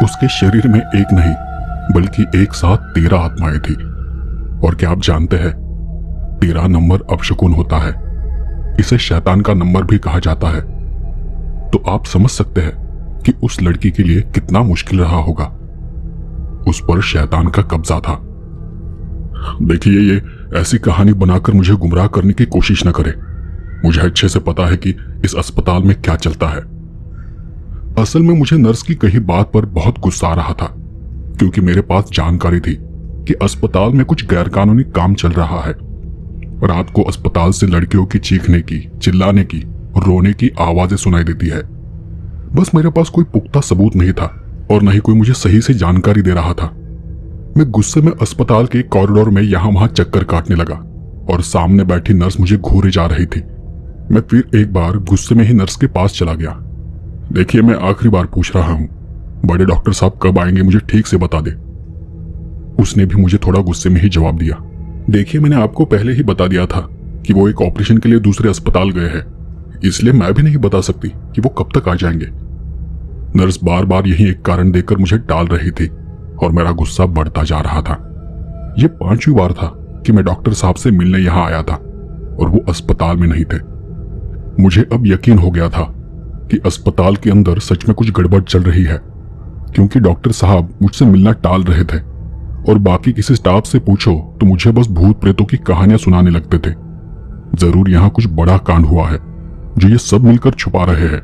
उसके शरीर में एक नहीं बल्कि एक साथ 13 आत्माएं थी। और क्या आप जानते हैं, 13 नंबर अपशकुन होता है। इसे शैतान का नंबर भी कहा जाता है। तो आप समझ सकते हैं कि उस लड़की के लिए कितना मुश्किल रहा होगा। उस पर शैतान का कब्जा था। देखिए, ये ऐसी कहानी बनाकर मुझे गुमराह करने की कोशिश न करे। मुझे अच्छे से पता है कि इस अस्पताल में क्या चलता है। असल में मुझे नर्स की कही बात पर बहुत गुस्सा आ रहा था, क्योंकि मेरे पास जानकारी थी कि अस्पताल में कुछ गैरकानूनी काम चल रहा है। रात को अस्पताल से लड़कियों की चीखने की, चिल्लाने की और रोने की आवाजें सुनाई देती है। बस मेरे पास कोई पुख्ता सबूत नहीं था और न ही कोई मुझे सही से जानकारी दे रहा था। मैं गुस्से में अस्पताल के कॉरिडोर में यहां वहां चक्कर काटने लगा और सामने बैठी नर्स मुझे घूरे जा रही थी। मैं फिर एक बार गुस्से में ही नर्स के पास चला गया। देखिए, मैं आखिरी बार पूछ रहा हूं, बड़े डॉक्टर साहब कब आएंगे, मुझे ठीक से बता दे। उसने भी मुझे थोड़ा गुस्से में ही जवाब दिया। देखिए, मैंने आपको पहले ही बता दिया था कि वो एक ऑपरेशन के लिए दूसरे अस्पताल गए हैं, इसलिए मैं भी नहीं बता सकती कि वो कब तक आ जाएंगे। नर्स बार बार यही एक कारण देकर मुझे टाल रही थी और मेरा गुस्सा बढ़ता जा रहा था। यह 5वीं बार था कि मैं डॉक्टर साहब से मिलने यहां आया था और वो अस्पताल में नहीं थे। मुझे अब यकीन हो गया था कि अस्पताल के अंदर सच में कुछ गड़बड़ चल रही है, क्योंकि डॉक्टर साहब मुझसे मिलना टाल रहे थे और बाकी किसी स्टाफ से पूछो तो मुझे बस भूत प्रेतों की कहानियां सुनाने लगते थे। जरूर यहां कुछ बड़ा कांड हुआ है जो ये सब मिलकर छुपा रहे हैं।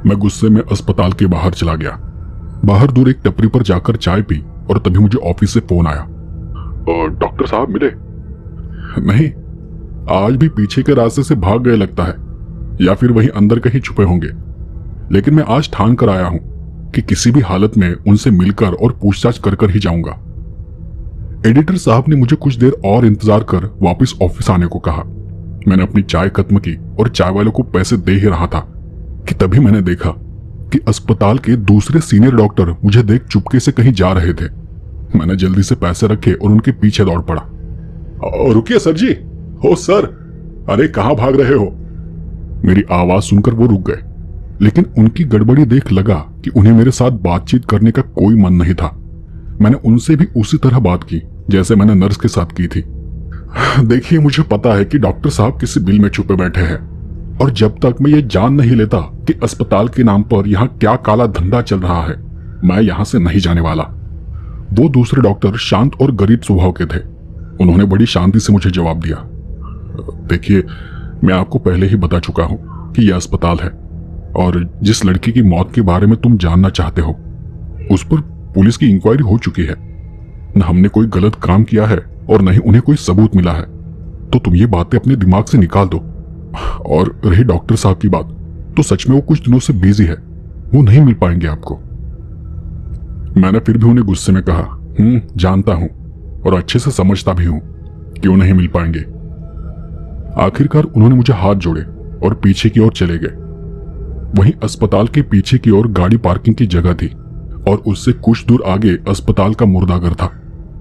मैं गुस्से में अस्पताल के बाहर चला गया। बाहर दूर एक टपरी पर जाकर चाय पी और तभी मुझे ऑफिस से फोन आया। डॉक्टर साहब मिले? नहीं, आज भी पीछे के रास्ते से भाग गए लगता है, या फिर वहीं अंदर कहीं छुपे होंगे। लेकिन मैं आज ठान कर आया हूं कि किसी भी हालत में उनसे मिलकर और पूछताछ कर कर ही जाऊंगा। एडिटर साहब ने मुझे कुछ देर और इंतजार कर वापस ऑफिस आने को कहा। मैंने अपनी चाय खत्म की और चाय वालों को पैसे दे ही रहा था कि तभी मैंने देखा कि अस्पताल के दूसरे सीनियर डॉक्टर मुझे देख चुपके से कहीं जा रहे थे। मैंने जल्दी से पैसे रखे और उनके पीछे दौड़ पड़ा। रुकिए सर जी। हो सर, अरे कहां भाग रहे हो? मेरी आवाज सुनकर वो रुक गए, लेकिन उनकी गड़बड़ी देख लगा कि उन्हें मेरे साथ बातचीत करने का कोई मन नहीं था। मैंने उनसे भी उसी तरह बात की जैसे मैंने नर्स के साथ की थी। देखिए, मुझे पता है कि डॉक्टर साहब किसी बिल में छुपे बैठे हैं, और जब तक मैं ये जान नहीं लेता कि अस्पताल के नाम पर यहाँ क्या काला धंधा चल रहा है, मैं यहाँ से नहीं जाने वाला। वो दूसरे डॉक्टर शांत और गरीब स्वभाव के थे। उन्होंने बड़ी शांति से मुझे जवाब दिया। देखिए, मैं आपको पहले ही बता चुका हूं कि यह अस्पताल है, और जिस लड़की की मौत के बारे में तुम जानना चाहते हो उस पर पुलिस की इंक्वायरी हो चुकी है। न हमने कोई गलत काम किया है और न ही उन्हें कोई सबूत मिला है, तो तुम ये बातें अपने दिमाग से निकाल दो। और रही डॉक्टर साहब की बात, तो सच में वो कुछ दिनों से बिजी है, वो नहीं मिल पाएंगे आपको। मैंने फिर भी उन्हें गुस्से में कहा, जानता हूं और अच्छे से समझता भी हूं क्यों नहीं मिल पाएंगे। आखिरकार उन्होंने मुझे हाथ जोड़े और पीछे की ओर चले गए। वहीं अस्पताल के पीछे की ओर गाड़ी पार्किंग की जगह थी और उससे कुछ दूर आगे अस्पताल का मुर्दाघर था,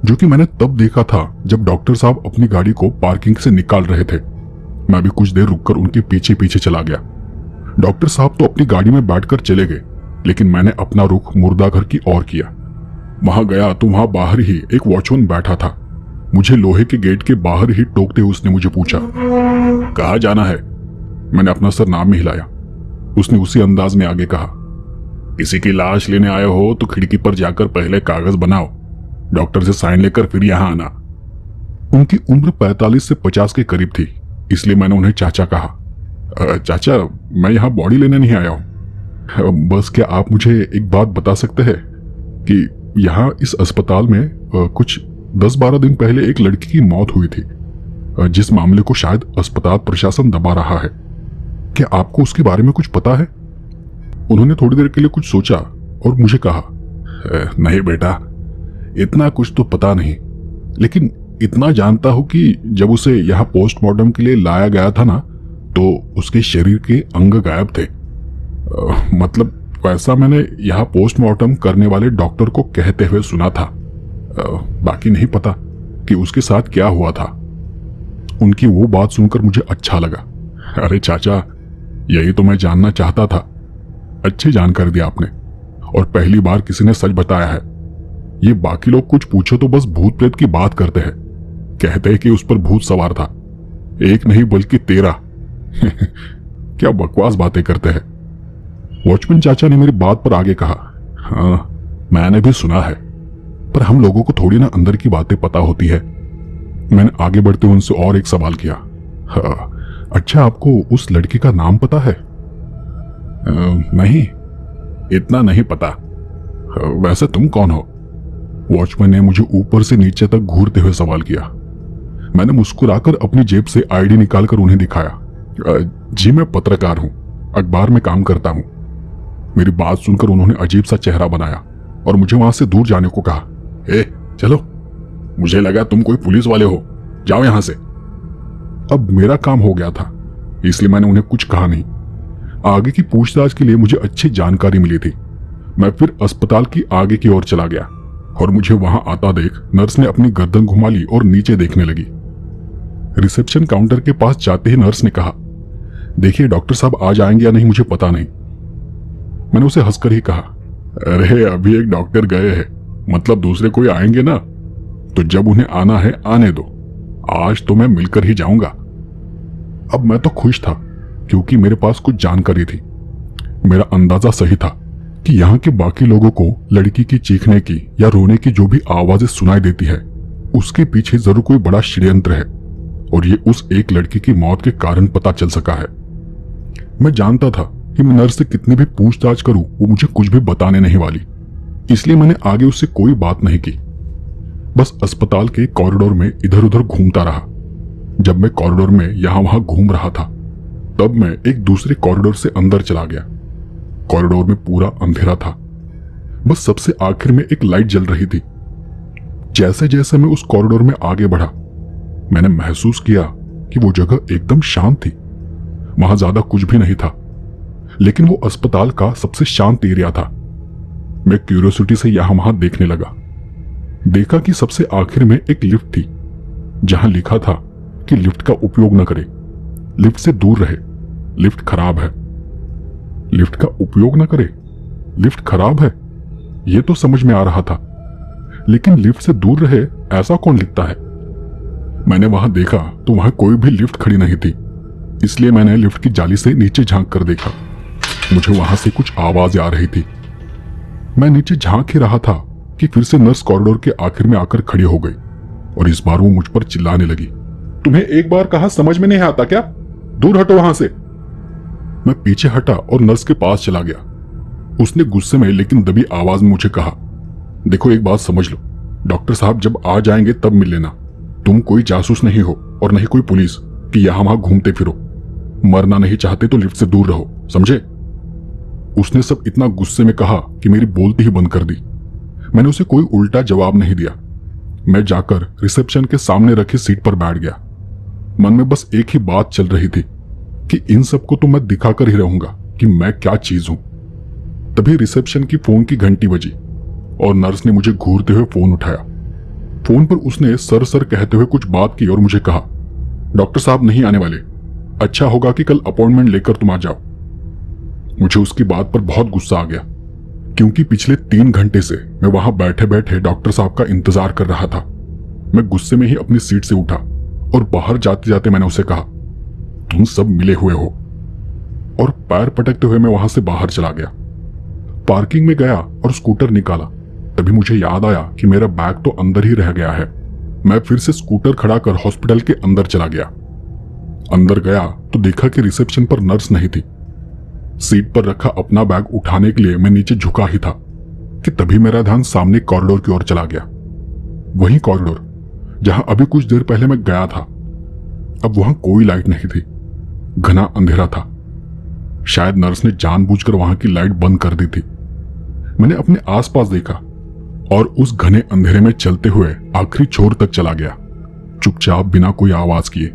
जो कि मैंने तब देखा था जब डॉक्टर साहब अपनी गाड़ी को पार्किंग से निकाल रहे थे। मैं भी कुछ देर रुककर उनके पीछे पीछे चला गया। डॉक्टर साहब तो अपनी गाड़ी में बैठकर चले गए, लेकिन मैंने अपना रुख मुर्दाघर की ओर किया। वहां गया तो वहां बाहर ही एक वॉचमैन बैठा था। मुझे लोहे के गेट के बाहर ही टोकते उसने मुझे पूछा, कहाँ जाना है? मैंने अपना सर नाम में हिलाया। उसने उसी अंदाज में आगे कहा, किसी की लाश लेने आए हो तो खिड़की पर जाकर पहले कागज बनाओ, डॉक्टर से साइन लेकर फिर यहां आना। उनकी उम्र 45 से 50 के करीब थी, इसलिए मैंने उन्हें चाचा कहा। चाचा, मैं यहाँ बॉडी लेने नहीं आया हूँ। बस क्या आप मुझे एक बात बता सकते हैं कि यहाँ इस अस्पताल में कुछ 10-12 दिन पहले एक लड़की की मौत हुई थी, जिस मामले को शायद अस्पताल प्रशासन दबा रहा है। क्या आपको उसके बारे में कुछ पता है? उन्होंने थोड़ी देर के लिए कुछ सोचा और मुझे कहा, नहीं बेटा, इतना कुछ तो पता नहीं, लेकिन इतना जानता हूं कि जब उसे यहाँ पोस्टमार्टम के लिए लाया गया था ना, तो उसके शरीर के अंग गायब थे। मतलब वैसा मैंने यहाँ पोस्टमार्टम करने वाले डॉक्टर को कहते हुए सुना था। बाकी नहीं पता कि उसके साथ क्या हुआ था। उनकी वो बात सुनकर मुझे अच्छा लगा। अरे चाचा, यही तो मैं जानना चाहता था। अच्छी जानकारी दी आपने। और पहली बार किसी ने सच बताया है। ये बाकी लोग कुछ पूछो तो बस भूत प्रेत की बात करते हैं, कहते हैं कि उस पर भूत सवार था, एक नहीं बल्कि 13। क्या बकवास बातें करते हैं। वॉचमैन चाचा ने मेरी बात पर आगे कहा, हाँ मैंने भी सुना है, पर हम लोगों को थोड़ी ना अंदर की बातें पता होती है। मैंने आगे बढ़ते हुए उनसे और एक सवाल किया, हाँ अच्छा आपको उस लड़की का नाम पता है? नहीं, इतना नहीं पता। वैसे तुम कौन हो? वॉचमैन ने मुझे ऊपर से नीचे तक घूरते हुए सवाल किया। मैंने मुस्कुराकर अपनी जेब से आईडी निकालकर उन्हें दिखाया। जी मैं पत्रकार हूं, अखबार में काम करता हूं। मेरी बात सुनकर उन्होंने अजीब सा चेहरा बनाया और मुझे वहां से दूर जाने को कहा। चलो, मुझे लगा तुम कोई पुलिस वाले हो, जाओ यहां से। अब मेरा काम हो गया था, इसलिए मैंने उन्हें कुछ कहा नहीं। आगे की पूछताछ के लिए मुझे अच्छी जानकारी मिली थी। मैं फिर अस्पताल की आगे की ओर चला गया और मुझे वहां आता देख नर्स ने अपनी गर्दन घुमा ली और नीचे देखने लगी। रिसेप्शन काउंटर के पास जाते ही नर्स ने कहा, देखिए डॉक्टर साहब आ जाएंगे या नहीं मुझे पता नहीं। मैंने उसे हंसकर ही कहा, अरे अभी एक डॉक्टर गए हैं, मतलब दूसरे कोई आएंगे ना, तो जब उन्हें आना है आने दो, आज तो मैं मिलकर ही जाऊंगा। अब मैं तो खुश था क्योंकि मेरे पास कुछ जानकारी थी। मेरा अंदाजा सही था कि यहाँ के बाकी लोगों को लड़की की चीखने की या रोने की जो भी आवाजें सुनाई देती है, उसके पीछे जरूर कोई बड़ा षड्यंत्र है और ये उस एक लड़की की मौत के कारण पता चल सका है। मैं जानता था कि मैं नर्स से कितनी भी पूछताछ करूं वो मुझे कुछ भी बताने नहीं वाली, इसलिए मैंने आगे उससे कोई बात नहीं की। बस अस्पताल के कॉरिडोर में इधर उधर घूमता रहा। जब मैं कॉरिडोर में यहां वहां घूम रहा था तब मैं एक दूसरे कॉरिडोर से अंदर चला गया। कॉरिडोर में पूरा अंधेरा था, बस सबसे आखिर में एक लाइट जल रही थी। जैसे जैसे मैं उस कॉरिडोर में आगे बढ़ा मैंने महसूस किया कि वो जगह एकदम शांत थी। वहां ज्यादा कुछ भी नहीं था, लेकिन वो अस्पताल का सबसे शांत एरिया था। मैं क्यूरियोसिटी से यहां वहां देखने लगा। देखा कि सबसे आखिर में एक लिफ्ट थी जहां लिखा था कि लिफ्ट का उपयोग न करें, लिफ्ट से दूर रहे, लिफ्ट खराब है। लिफ्ट का उपयोग न करें, लिफ्ट खराब है, यह तो समझ में आ रहा था, लेकिन लिफ्ट से दूर रहे ऐसा कौन लिखता है? मैंने वहां देखा तो वहां कोई भी लिफ्ट खड़ी नहीं थी, इसलिए मैंने लिफ्ट की जाली से नीचे झांक कर देखा। मुझे वहां से कुछ आवाजें आ रही थी। मैं नीचे झांक ही रहा था कि फिर से नर्स कॉरिडोर के आखिर में आकर खड़ी हो गई और इस बार वो मुझ पर चिल्लाने लगी, तुम्हें एक बार कहा समझ में नहीं आता क्या? दूर हटो वहां से। मैं पीछे हटा और नर्स के पास चला गया। उसने गुस्से में लेकिन दबी आवाज में मुझे कहा, देखो एक बात समझ लो, डॉक्टर साहब जब आ जाएंगे तब मिल लेना। तुम कोई जासूस नहीं हो और नहीं कोई पुलिस कि यहां वहां घूमते फिरो। मरना नहीं चाहते तो लिफ्ट से दूर रहो, समझे? उसने सब इतना गुस्से में कहा कि मेरी बोलती ही बंद कर दी। मैंने उसे कोई उल्टा जवाब नहीं दिया। मैं जाकर रिसेप्शन के सामने रखी सीट पर बैठ गया। मन में बस एक ही बात चल रही थी कि इन सबको तो मैं दिखाकर ही रहूंगा कि मैं क्या चीज हूं। तभी रिसेप्शन की फोन की घंटी बजी और नर्स ने मुझे घूरते हुए फोन उठाया। फोन पर उसने सर सर कहते हुए कुछ बात की और मुझे कहा, डॉक्टर साहब नहीं आने वाले, अच्छा होगा कि कल अपॉइंटमेंट लेकर तुम आ जाओ। मुझे उसकी बात पर बहुत गुस्सा आ गया क्योंकि पिछले 3 घंटे से मैं वहां बैठे बैठे डॉक्टर साहब का इंतजार कर रहा था। मैं गुस्से में ही अपनी सीट से उठा और बाहर जाते जाते मैंने उसे कहा, तुम सब मिले हुए हो, और पैर पटकते हुए मैं वहां से बाहर चला गया। पार्किंग में गया और स्कूटर निकाला। तभी मुझे याद आया कि मेरा बैग तो अंदर ही रह गया है। मैं फिर से स्कूटर खड़ा कर हॉस्पिटल के अंदर चला गया। अंदर गया तो देखा कि रिसेप्शन पर नर्स नहीं थी। सीट पर रखा अपना बैग उठाने के लिए मैं नीचे झुका ही था कि तभी मेरा ध्यान सामने कॉरिडोर की ओर चला गया। वही कॉरिडोर जहां अभी कुछ देर पहले मैं गया था। अब वहां कोई लाइट नहीं थी, घना अंधेरा था। शायद नर्स ने जानबूझकर वहां की लाइट बंद कर दी थी। मैंने अपने आसपास देखा और उस घने अंधेरे में चलते हुए आखिरी छोर तक चला गया, चुपचाप बिना कोई आवाज किए।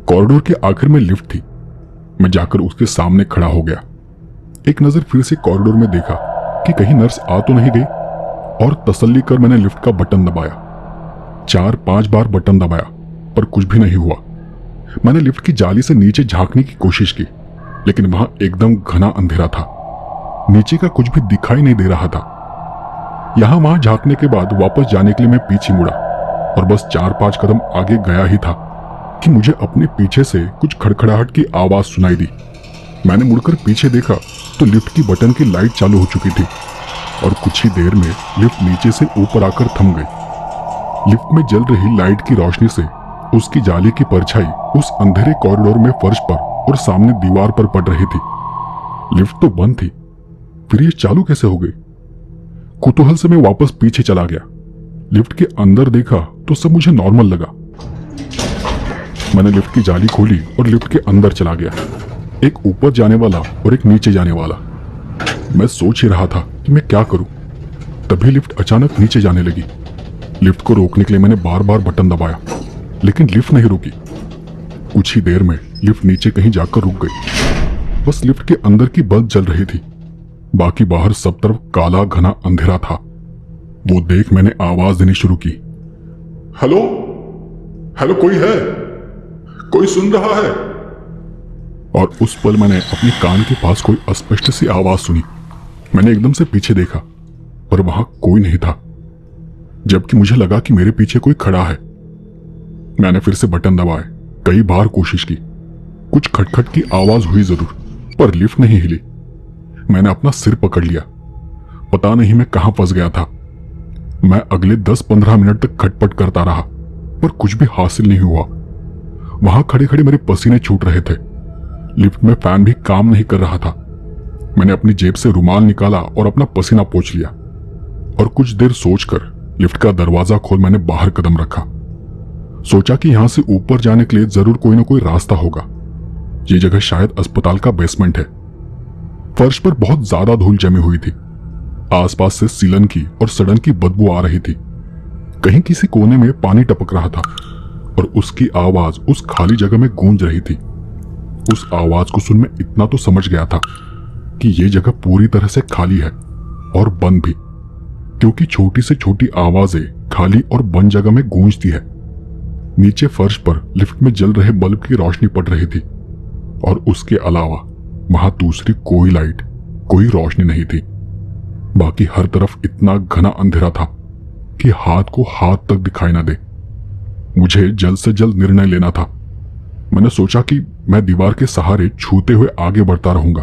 कॉरिडोर के आखिर में लिफ्ट थी। मैं जाकर उसके सामने खड़ा हो गया। एक नजर फिर से कॉरिडोर में देखा कि कहीं नर्स आ तो नहीं गई और तसल्ली कर मैंने लिफ्ट का बटन दबाया। 4-5 बार बटन दबाया पर कुछ भी नहीं हुआ। मैंने लिफ्ट की जाली से नीचे झांकने की कोशिश की लेकिन वहां एकदम घना अंधेरा था। नीचे का कुछ भी दिखाई नहीं दे रहा था। यहां वहां झांकने के बाद वापस जाने के लिए मैं पीछे मुड़ा और बस 4-5 कदम आगे गया ही था कि मुझे अपने पीछे से कुछ खड़खड़ाहट की आवाज सुनाई दी। मैंने मुड़कर पीछे देखा तो लिफ्ट की बटन की लाइट चालू हो चुकी थी और कुछ ही देर में लिफ्ट नीचे से ऊपर आकर थम गई। लिफ्ट में जल रही लाइट की रोशनी से उसकी जाली की परछाई उस अंधेरे कॉरिडोर में फर्श पर और सामने दीवार पर पड़ रही थी। लिफ्ट तो बंद थी, फिर ये चालू कैसे हो गई? कुतूहल से मैं वापस पीछे चला गया। लिफ्ट के अंदर देखा तो सब मुझे नॉर्मल लगा। मैंने लिफ्ट की जाली खोली और लिफ्ट के अंदर चला गया, एक ऊपर जाने वाला और एक नीचे जाने वाला। मैं सोच ही रहा था कि मैं क्या करूं, तभी लिफ्ट अचानक नीचे जाने लगी। लिफ्ट को रोकने के लिए मैंने बार बार बटन दबाया, लेकिन लिफ्ट नहीं रुकी। कुछ ही देर में लिफ्ट नीचे कहीं जाकर रुक गई। बस लिफ्ट के अंदर की बल्ब जल रही थी, बाकी बाहर सब तरफ काला घना अंधेरा था। वो देख मैंने आवाज देनी शुरू की, हेलो हेलो, कोई है? कोई सुन रहा है? और उस पल मैंने अपने कान के पास कोई अस्पष्ट सी आवाज सुनी। मैंने एकदम से पीछे देखा, पर वहां कोई नहीं था, जबकि मुझे लगा कि मेरे पीछे कोई खड़ा है। मैंने फिर से बटन दबाए, कई बार कोशिश की। कुछ खटखट की आवाज हुई जरूर, पर लिफ्ट नहीं हिली। मैंने अपना सिर पकड़ लिया, पता नहीं मैं कहां फंस गया था। मैं अगले 10-15 मिनट तक खटपट करता रहा, पर कुछ भी हासिल नहीं हुआ। वहां खड़े खड़े मेरे पसीने छूट रहे थे। लिफ्ट में फैन भी काम नहीं कर रहा था। मैंने अपनी जेब से रुमाल निकाला और अपना पसीना पोंछ लिया और कुछ देर सोचकर लिफ्ट का दरवाजा खोल मैंने बाहर कदम रखा। सोचा कि यहां से ऊपर जाने के लिए जरूर कोई ना कोई रास्ता होगा। ये जगह शायद अस्पताल का बेसमेंट है। फर्श पर बहुत ज्यादा धूल जमी हुई थी। आसपास से सीलन की और सड़न की बदबू आ रही थी। कहीं किसी कोने में पानी टपक रहा था और उसकी आवाज उस खाली जगह में गूंज रही थी। उस आवाज को सुन मैं इतना तो समझ गया था कि यह जगह पूरी तरह से खाली है और बंद भी, क्योंकि छोटी से छोटी आवाजें खाली और बंद जगह में गूंजती है। नीचे फर्श पर लिफ्ट में जल रहे बल्ब की रोशनी पड़ रही थी और उसके अलावा वहां दूसरी कोई लाइट, कोई रोशनी नहीं थी। बाकी हर तरफ इतना घना अंधेरा था कि हाथ को हाथ तक दिखाई ना दे। मुझे जल्द से जल्द निर्णय लेना था। मैंने सोचा कि मैं दीवार के सहारे छूते हुए आगे बढ़ता रहूंगा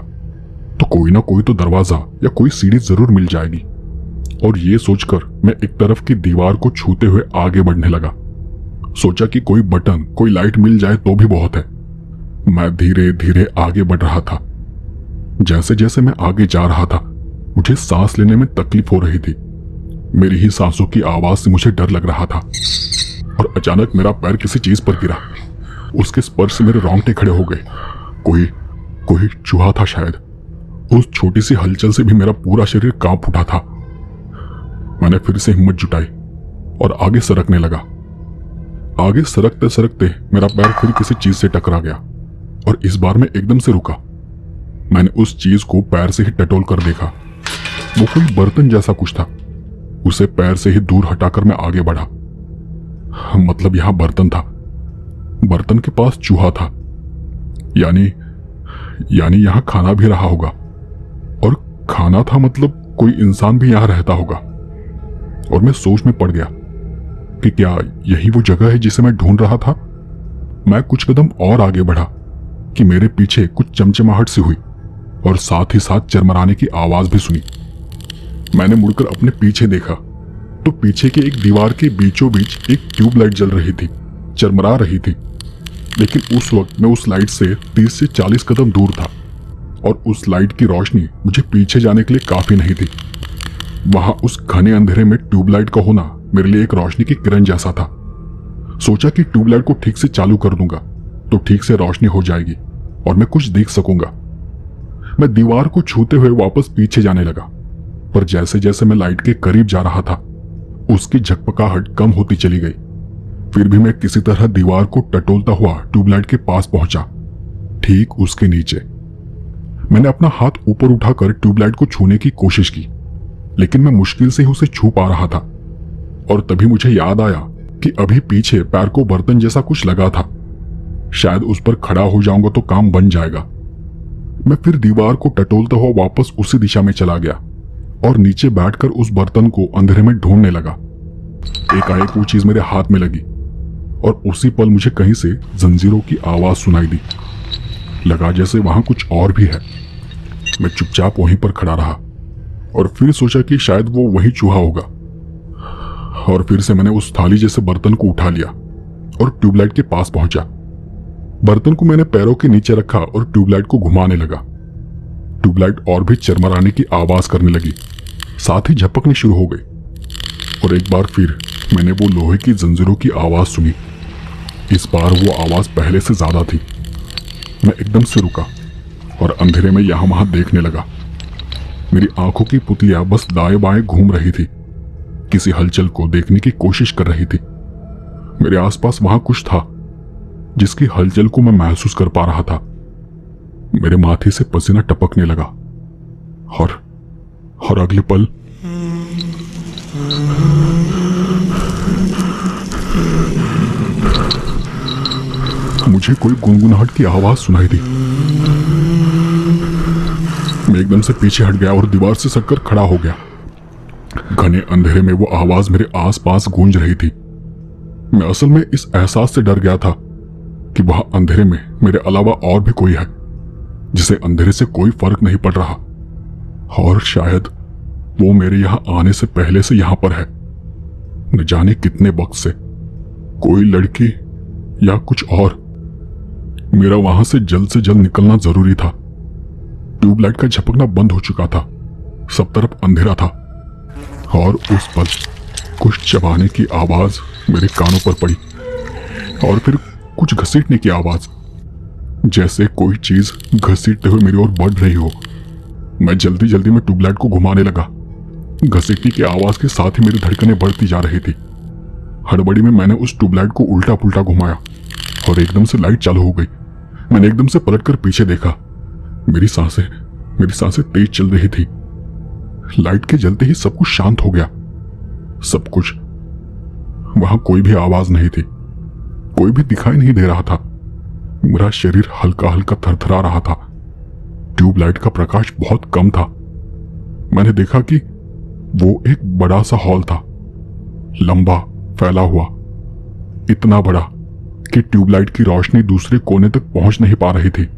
तो कोई ना कोई तो दरवाजा या कोई सीढ़ी जरूर मिल जाएगी। और ये सोचकर मैं एक तरफ की दीवार को छूते हुए आगे बढ़ने लगा। सोचा कि कोई बटन, कोई लाइट मिल जाए तो भी बहुत है। मैं धीरे धीरे आगे बढ़ रहा था। जैसे जैसे मैं आगे जा रहा था मुझे सांस लेने में तकलीफ हो रही थी। मेरी ही सांसों की आवाज से मुझे डर लग रहा था और अचानक मेरा पैर किसी चीज पर गिरा। उसके स्पर्श से मेरे रोंगटे खड़े हो गए। कोई कोई चूहा था शायद। उस छोटी सी हलचल से भी मेरा पूरा शरीर कांप उठा था। मैंने फिर से हिम्मत जुटाई और आगे सरकने लगा। आगे सरकते सरकते मेरा पैर फिर किसी चीज से टकरा गया और इस बार मैं एकदम से रुका। मैंने उस चीज को पैर से ही टटोल कर देखा। वो कोई बर्तन जैसा कुछ था। उसे पैर से ही दूर हटाकर मैं आगे बढ़ा। मतलब यहां बर्तन था। बर्तन के पास चूहा था। यानी यहां खाना भी रहा होगा। और खाना था मतलब कोई इंसान भी यहां रहता होगा। और मैं सोच में पड़ गया कि क्या यही वो जगह है जिसे मैं ढूंढ रहा था। मैं कुछ कदम और आगे बढ़ा कि मेरे पीछे कुछ चमचमाहट सी हुई और साथ ही साथ चरमराने की आवाज भी सुनी। मैंने मुड़कर अपने पीछे देखा तो पीछे के एक दीवार के बीचों बीच एक ट्यूबलाइट जल रही थी, चरमरा रही थी। लेकिन उस वक्त मैं उस लाइट से 30 से 40 कदम दूर था और उस लाइट की रोशनी मुझे पीछे जाने के लिए काफी नहीं थी। वहां उस घने अंधेरे में ट्यूबलाइट का होना मेरे लिए एक रोशनी की किरण जैसा था। सोचा कि ट्यूबलाइट को ठीक से चालू कर दूंगा तो ठीक से रोशनी हो जाएगी और मैं कुछ देख सकूंगा। मैं दीवार को छूते हुए वापस पीछे जाने लगा, पर जैसे जैसे मैं लाइट के करीब जा रहा था उसकी झकपकाहट कम होती चली गई। फिर भी मैं किसी तरह दीवार को टटोलता हुआ ट्यूबलाइट के पास पहुंचा, ठीक उसके नीचे। मैंने अपना हाथ ऊपर उठाकर ट्यूबलाइट को छूने की कोशिश की, लेकिन मैं मुश्किल से ही उसे छू पा रहा था। और तभी मुझे याद आया कि अभी पीछे पैर को बर्तन जैसा कुछ लगा था। शायद उस पर खड़ा हो जाऊंगा तो काम बन जाएगा। मैं फिर दीवार को टटोलता हुआ वापस उसी दिशा में चला गया और नीचे बैठकर उस बर्तन को अंधेरे में ढूंढने लगा। एकाएक वो चीज मेरे हाथ में लगी और उसी पल मुझे कहीं से जंजीरों की आवाज सुनाई दी। लगा जैसे वहां कुछ और भी है। मैं चुपचाप वहीं पर खड़ा रहा और फिर सोचा कि शायद वो वही चूहा होगा, और फिर से मैंने उस थाली जैसे बर्तन को उठा लिया और ट्यूबलाइट के पास पहुंचा। बर्तन को मैंने पैरों के नीचे रखा और ट्यूबलाइट को घुमाने लगा। ट्यूबलाइट और भी चरमराने की आवाज करने लगी, साथ ही झपकनी शुरू हो गई। और एक बार फिर मैंने वो लोहे की जंजीरों की आवाज सुनी। इस बार वो आवाज पहले से ज्यादा थी। मैं एकदम से रुका और अंधेरे में यहां वहां देखने लगा। मेरी आंखों की पुतलियां बस दाएं बाएं घूम रही थी, किसी हलचल को देखने की कोशिश कर रही थी। मेरे आसपास वहां कुछ था जिसकी हलचल को मैं महसूस कर पा रहा था। मेरे माथे से पसीना टपकने लगा और अगले पल मुझे कोई गुनगुनाहट की आवाज सुनाई दी। मैं एकदम से पीछे हट गया और दीवार से सककर खड़ा हो गया। घने अंधेरे में वो आवाज मेरे आसपास गूंज रही थी। मैं असल में इस एहसास से डर गया था कि वहां अंधेरे में मेरे अलावा और भी कोई है जिसे अंधेरे से कोई फर्क नहीं पड़ रहा, और शायद वो मेरे यहां आने से पहले से यहां पर है, न जाने कितने वक्त से। कोई लड़की या कुछ और। मेरा वहां से जल्द निकलना जरूरी था। ट्यूबलाइट का झपकना बंद हो चुका था, सब तरफ अंधेरा था, और उस पल कुछ चबाने की आवाज मेरे कानों पर पड़ी और फिर कुछ घसीटने की आवाज, जैसे कोई चीज घसीटते हुए मेरी ओर बढ़ रही हो। मैं जल्दी में ट्यूबलाइट को घुमाने लगा। घसीटने की आवाज के साथ ही मेरी धड़कनें बढ़ती जा रही थी। हड़बड़ी में मैंने उस ट्यूबलाइट को उल्टा पुल्टा घुमाया और एकदम से लाइट चालू हो गई। मैंने एकदम से पलटकर पीछे देखा। मेरी सांसें तेज चल रही थी। लाइट के जलते ही सब कुछ शांत हो गया। सब कुछ। वहां कोई भी आवाज नहीं थी, कोई भी दिखाई नहीं दे रहा था। मेरा शरीर हल्का हल्का थरथरा रहा था। ट्यूबलाइट का प्रकाश बहुत कम था। मैंने देखा कि वो एक बड़ा सा हॉल था, लंबा फैला हुआ, इतना बड़ा कि ट्यूबलाइट की रोशनी दूसरे कोने तक पहुंच नहीं पा रही थी।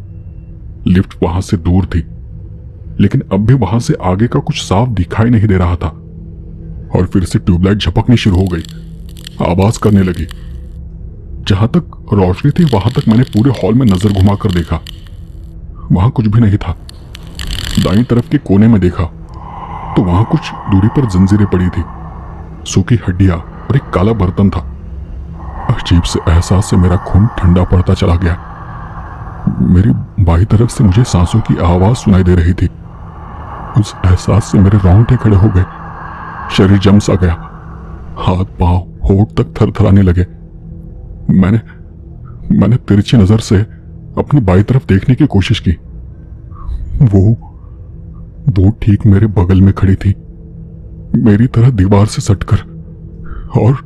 लिफ्ट वहां से दूर थी, लेकिन अब भी वहां से आगे का कुछ साफ दिखाई नहीं दे रहा था। और फिर से ट्यूबलाइट झपकनी शुरू हो गई, आवाज करने लगी। जहां तक रोशनी थी वहां तक मैंने पूरे हॉल में नजर घुमाकर देखा। वहां कुछ भी नहीं था। दाईं तरफ के कोने में देखा तो वहां कुछ दूरी पर जंजीरें पड़ी थी, सूखी हड्डियां और एक काला बर्तन था। अजीब से एहसास से मेरा खून ठंडा पड़ता चला गया। मेरी बाईं तरफ से मुझे सांसों की आवाज सुनाई दे रही थी। उस एहसास से मेरे रोंगटे खड़े हो गए, शरीर जम सा गया, हाथ पांव होठ तक थरथराने लगे। मैंने तिरछी नजर से अपनी बाईं तरफ देखने की कोशिश की। वो ठीक मेरे बगल में खड़ी थी, मेरी तरह दीवार से सटकर, और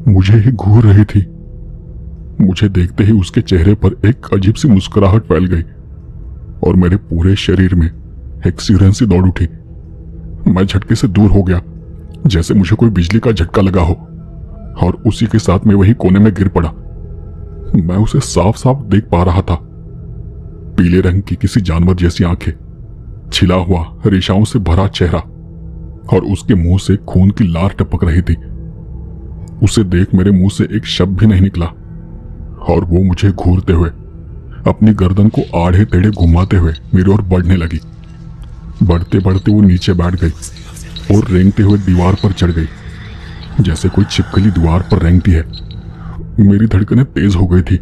मुझे ही घूर रही थी। मुझे देखते ही उसके चेहरे पर एक अजीब सी मुस्कुराहट फैल गई और मेरे पूरे शरीर में एक सिरहन सी दौड़ उठी। मैं झटके से दूर हो गया, जैसे मुझे कोई बिजली का झटका लगा हो, और उसी के साथ मैं वही कोने में गिर पड़ा। मैं उसे साफ साफ देख पा रहा था। पीले रंग की किसी जानवर जैसी आंखें, छिला हुआ रेशाओं से भरा चेहरा, और उसके मुंह से खून की लार टपक रही थी। उसे देख मेरे मुंह से एक शब्द भी नहीं निकला, और वो मुझे घूरते हुए अपनी गर्दन को आड़े टेढ़े घुमाते हुए मेरी ओर बढ़ने लगी। बढ़ते बढ़ते वो नीचे बैठ गई और रेंगते हुए दीवार पर चढ़ गई, जैसे कोई छिपकली दीवार पर रेंगती है। मेरी धड़कनें तेज हो गई थी।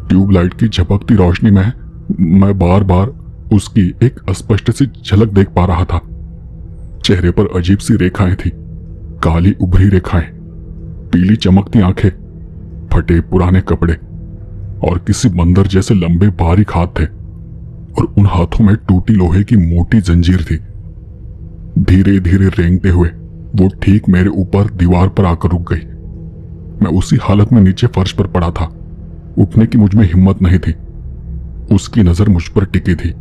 ट्यूबलाइट की झपकती रोशनी में मैं बार बार उसकी एक अस्पष्ट सी झलक देख पा रहा था। चेहरे पर अजीब सी रेखाएं थी, काली उभरी रेखाएं, पीली चमकती आंखें, फटे पुराने कपड़े, और किसी बंदर जैसे लंबे बारीक हाथ थे, और उन हाथों में टूटी लोहे की मोटी जंजीर थी। धीरे धीरे रेंगते हुए वो ठीक मेरे ऊपर दीवार पर आकर रुक गई। मैं उसी हालत में नीचे फर्श पर पड़ा था। उठने की मुझ में हिम्मत नहीं थी। उसकी नजर मुझ पर टिकी थी।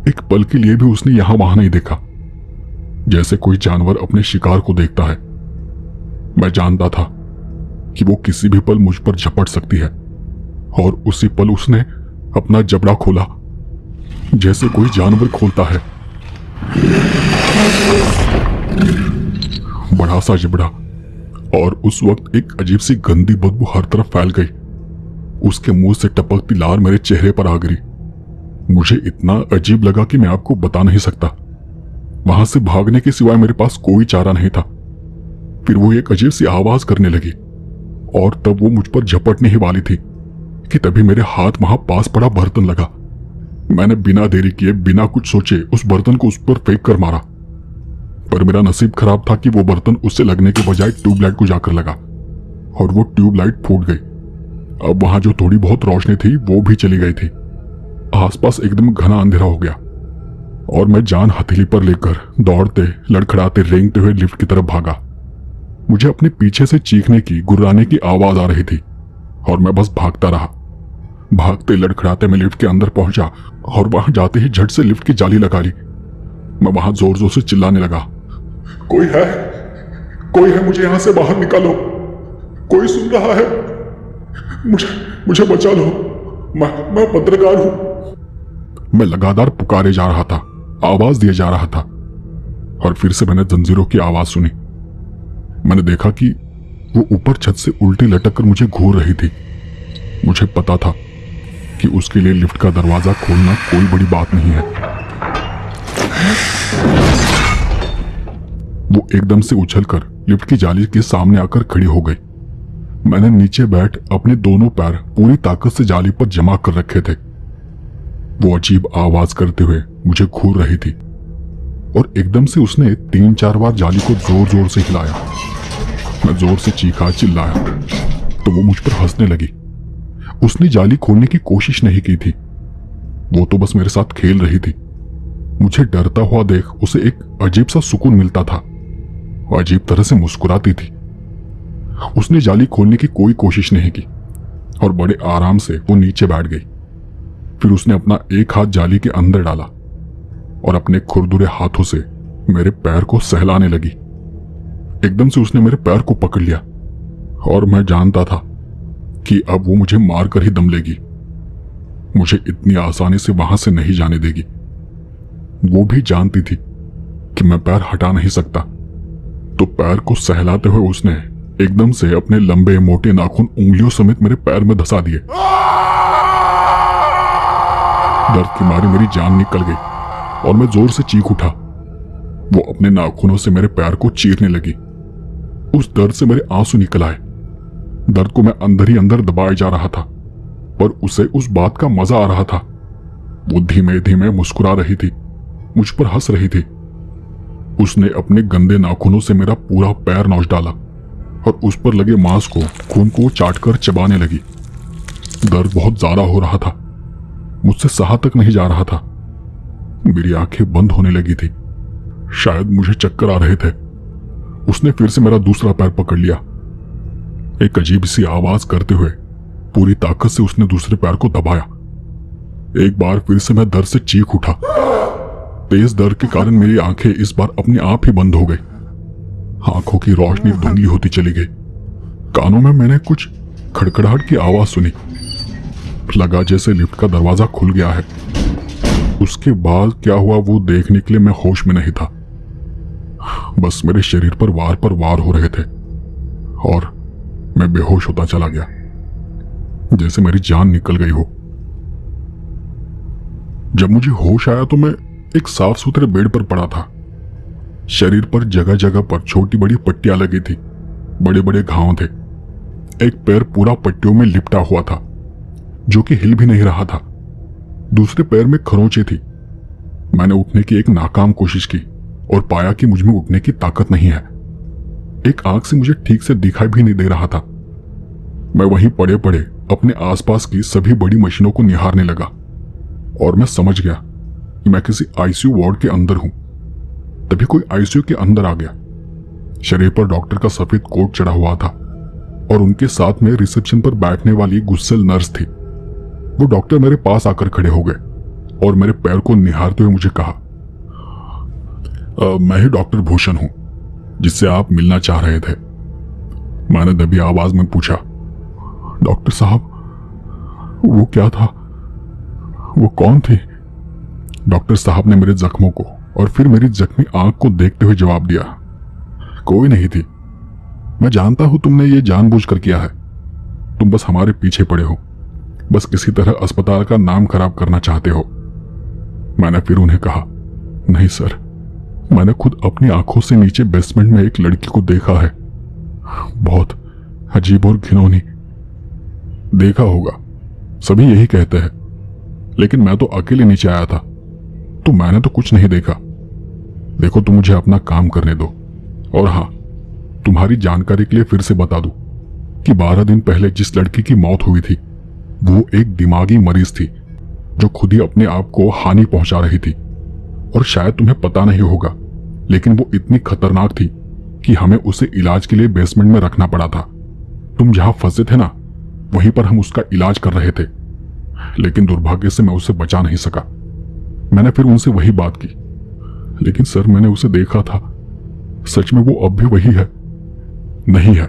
एक पल के लिए भी उसने यहां वहां नहीं देखा, जैसे कोई जानवर अपने शिकार को देखता है। मैं जानता था कि वो किसी भी पल मुझ पर झपट सकती है, और उसी पल उसने अपना जबड़ा खोला, जैसे कोई जानवर खोलता है। बड़ा सा जबड़ा, और उस वक्त एक अजीब सी गंदी बदबू हर तरफ फैल गई। उसके मुंह से टपकती लार मेरे चेहरे पर आ गिरी। मुझे इतना अजीब लगा कि मैं आपको बता नहीं सकता। वहां से भागने के सिवाय मेरे पास कोई चारा नहीं था। फिर वो एक अजीब सी आवाज करने लगी, और तब वो मुझ पर झपटने ही वाली थी कि तभी मेरे हाथ वहां पास पड़ा बर्तन लगा। मैंने बिना देरी किए, बिना कुछ सोचे उस बर्तन को उस पर फेंक कर मारा, पर मेरा नसीब खराब था कि वो बर्तन उससे लगने के बजाय ट्यूबलाइट को जाकर लगा, और वो ट्यूबलाइट फूट गई। अब वहां जो थोड़ी बहुत रोशनी थी वो भी चली गई थी। आसपास एकदम घना अंधेरा हो गया, और मैं जान हथेली पर लेकर दौड़ते, लड़खड़ाते, रेंगते हुए लिफ्ट की तरफ भागा। मुझे अपने पीछे से चीखने की, गुर्राने की आवाज आ रही थी, और मैं बस भागता रहा। भागते, लड़खड़ाते मैं लिफ्ट के अंदर पहुंचा, और वहां जाते ही झट से लिफ्ट की जाली लगा ली। मैं वहां जोर जोर से चिल्लाने लगा, कोई है, कोई है, मुझे यहां से बाहर निकालो, कोई सुन रहा है, मुझे बचा लो, मैं पत्रकार हूं। मैं लगातार पुकारे जा रहा था, आवाज दिए जा रहा था, और फिर से मैंने जंजीरों की आवाज सुनी। मैंने देखा कि वो ऊपर छत से उल्टी लटक कर मुझे घूर रही थी। मुझे पता था कि उसके लिए लिफ्ट का दरवाजा खोलना कोई बड़ी बात नहीं है। वो एकदम से उछलकर लिफ्ट की जाली के सामने आकर खड़ी हो गई। मैंने नीचे बैठ अपने दोनों पैर पूरी ताकत से जाली पर जमा कर रखे थे। वो अजीब आवाज करते हुए मुझे घूर रही थी, और एकदम से उसने 3-4 बार जाली को जोर जोर से हिलाया। मैं जोर से चीखा, चिल्लाया, तो वो मुझ पर हंसने लगी। उसने जाली खोलने की कोशिश नहीं की थी, वो तो बस मेरे साथ खेल रही थी। मुझे डरता हुआ देख उसे एक अजीब सा सुकून मिलता था, वो अजीब तरह से मुस्कुराती थी। उसने जाली खोलने की कोई कोशिश नहीं की, और बड़े आराम से वो नीचे बैठ गई। फिर उसने अपना एक हाथ जाली के अंदर डाला, और अपने खुरदुरे हाथों से मेरे पैर को सहलाने लगी। एकदम से उसने मेरे पैर को पकड़ लिया, और मैं जानता था कि अब वो मुझे मारकर ही दम लेगी। मुझे इतनी आसानी से वहां से नहीं जाने देगी। वो भी जानती थी कि मैं पैर हटा नहीं सकता, तो पैर को सहलाते हुए उसने एकदम से अपने लंबे मोटे नाखून उंगलियों समेत मेरे पैर में धंसा दिए। दर्द के मारे मेरी जान निकल गई, और मैं जोर से चीख उठा। वो अपने नाखूनों से मेरे पैर को चीरने लगी। उस दर्द से मेरे आंसू निकल आए। दर्द को मैं अंदर ही अंदर दबाए जा रहा था, पर उसे उस बात का मजा आ रहा था। वो धीमे धीमे मुस्कुरा रही थी, मुझ पर हंस रही थी। उसने अपने गंदे नाखूनों से मेरा पूरा पैर नोच डाला, और उस पर लगे मांस को, खून को चाटकर चबाने लगी। दर्द बहुत ज्यादा हो रहा था, मुझसे सहा तक नहीं जा रहा था। मेरी आंखें बंद होने लगी थी, शायद मुझे चक्कर आ रहे थे। उसने फिर से मेरा दूसरा पैर पकड़ लिया। एक अजीब सी आवाज करते हुए पूरी ताकत से उसने दूसरे पैर को दबाया। एक बार फिर से मैं दर्द से चीख उठा। तेज दर्द के कारण मेरी आंखें इस बार अपने आप ही बंद हो गई। आंखों की रोशनी धुंधली होती चली गई। कानों में मैंने कुछ खड़खड़ाहट की आवाज सुनी। लगा जैसे लिफ्ट का दरवाजा खुल गया है। उसके बाद क्या हुआ वो देखने के लिए मैं होश में नहीं था। बस मेरे शरीर पर वार हो रहे थे, और मैं बेहोश होता चला गया, जैसे मेरी जान निकल गई हो। जब मुझे होश आया तो मैं एक साफ सुथरे बेड पर पड़ा था। शरीर पर जगह जगह पर छोटी बड़ी पट्टियां लगी थी, बड़े बड़े घाव थे। एक पैर पूरा पट्टियों में लिपटा हुआ था, जो कि हिल भी नहीं रहा था। दूसरे पैर में खरोंचे थी। मैंने उठने की एक नाकाम कोशिश की, और पाया कि मुझ में उठने की ताकत नहीं है। एक आंख से मुझे ठीक से दिखाई भी नहीं दे रहा था। मैं वहीं पड़े पड़े अपने आसपास की सभी बड़ी मशीनों को निहारने लगा, और मैं समझ गया कि मैं किसी आईसीयू वार्ड के अंदर हूं। तभी कोई आईसीयू के अंदर आ गया। शरीर पर डॉक्टर का सफेद कोट चढ़ा हुआ था, और उनके साथ में रिसेप्शन पर बैठने वाली गुस्सेल नर्स थी। वो डॉक्टर मेरे पास आकर खड़े हो गए, और मेरे पैर को निहारते हुए मुझे कहा, मैं ही डॉक्टर भूषण हूं जिससे आप मिलना चाह रहे थे। मैंने दबी आवाज में पूछा, डॉक्टर साहब वो क्या था, वो कौन थी? डॉक्टर साहब ने मेरे जख्मों को और फिर मेरी जख्मी आंख को देखते हुए जवाब दिया, कोई नहीं थी। मैं जानता हूं तुमने ये जानबूझकर किया है। तुम बस हमारे पीछे पड़े हो, बस किसी तरह अस्पताल का नाम खराब करना चाहते हो। मैंने फिर उन्हें कहा, नहीं सर, मैंने खुद अपनी आंखों से नीचे बेसमेंट में एक लड़की को देखा है, बहुत अजीब और घिनौनी। देखा होगा, सभी यही कहते हैं, लेकिन मैं तो अकेले नीचे आया था, तो मैंने तो कुछ नहीं देखा। देखो, तुम मुझे अपना काम करने दो। और हां, तुम्हारी जानकारी के लिए फिर से बता दूं कि 12 दिन पहले जिस लड़की की मौत हुई थी वो एक दिमागी मरीज थी जो खुद ही अपने आप को हानि पहुंचा रही थी। और शायद तुम्हें पता नहीं होगा, लेकिन वो इतनी खतरनाक थी कि हमें उसे इलाज के लिए बेसमेंट में रखना पड़ा था। तुम जहां फंसे थे ना, वहीं पर हम उसका इलाज कर रहे थे, लेकिन दुर्भाग्य से मैं उसे बचा नहीं सका। मैंने फिर उनसे वही बात की, लेकिन सर मैंने उसे देखा था, सच में वो अब भी वही है? नहीं है,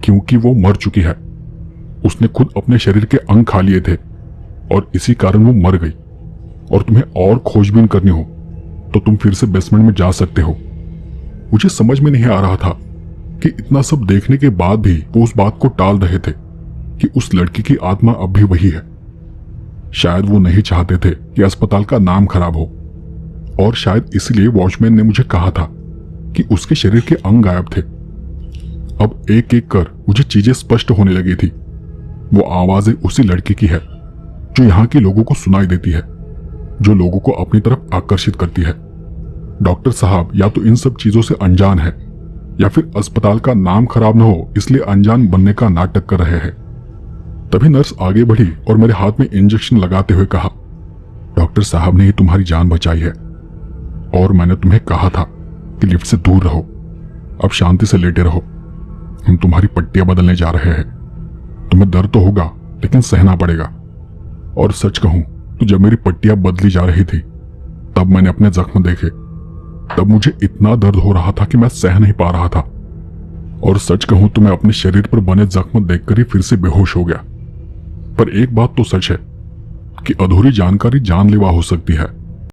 क्योंकि वो मर चुकी है। उसने खुद अपने शरीर के अंग खा लिए थे और इसी कारण वो मर गई। और तुम्हें और खोजबीन करनी हो तो तुम फिर से बेसमेंट में जा सकते हो। मुझे समझ में नहीं आ रहा था कि इतना सब देखने के बाद भी वो उस बात को टाल रहे थे कि उस लड़की की आत्मा अब भी वही है। शायद वो नहीं चाहते थे कि अस्पताल का नाम खराब हो, और शायद इसलिए वॉचमैन ने मुझे कहा था कि उसके शरीर के अंग गायब थे। अब एक एक कर मुझे चीजें स्पष्ट होने लगी थी। वो आवाजें उसी लड़की की है जो यहां के लोगों को सुनाई देती है, जो लोगों को अपनी तरफ आकर्षित करती है। डॉक्टर साहब या तो इन सब चीजों से अनजान है, या फिर अस्पताल का नाम खराब न हो इसलिए अनजान बनने का नाटक कर रहे हैं। तभी नर्स आगे बढ़ी और मेरे हाथ में इंजेक्शन लगाते हुए कहा, डॉक्टर साहब ने ही तुम्हारी जान बचाई है, और मैंने तुम्हें कहा था कि लिफ्ट से दूर रहो। अब शांति से लेटे रहो, हम तुम्हारी पट्टियां बदलने जा रहे हैं। तुम्हें दर्द तो होगा, लेकिन सहना पड़ेगा। और सच कहूं तो जब मेरी पट्टियां बदली जा रही थी तब मैंने अपने जख्म देखे। तब मुझे इतना दर्द हो रहा था कि मैं सह नहीं पा रहा था। और सच कहूं तो मैं अपने शरीर पर बने जख्म देखकर ही फिर से बेहोश हो गया। पर एक बात तो सच है कि अधूरी जानकारी जानलेवा हो सकती है।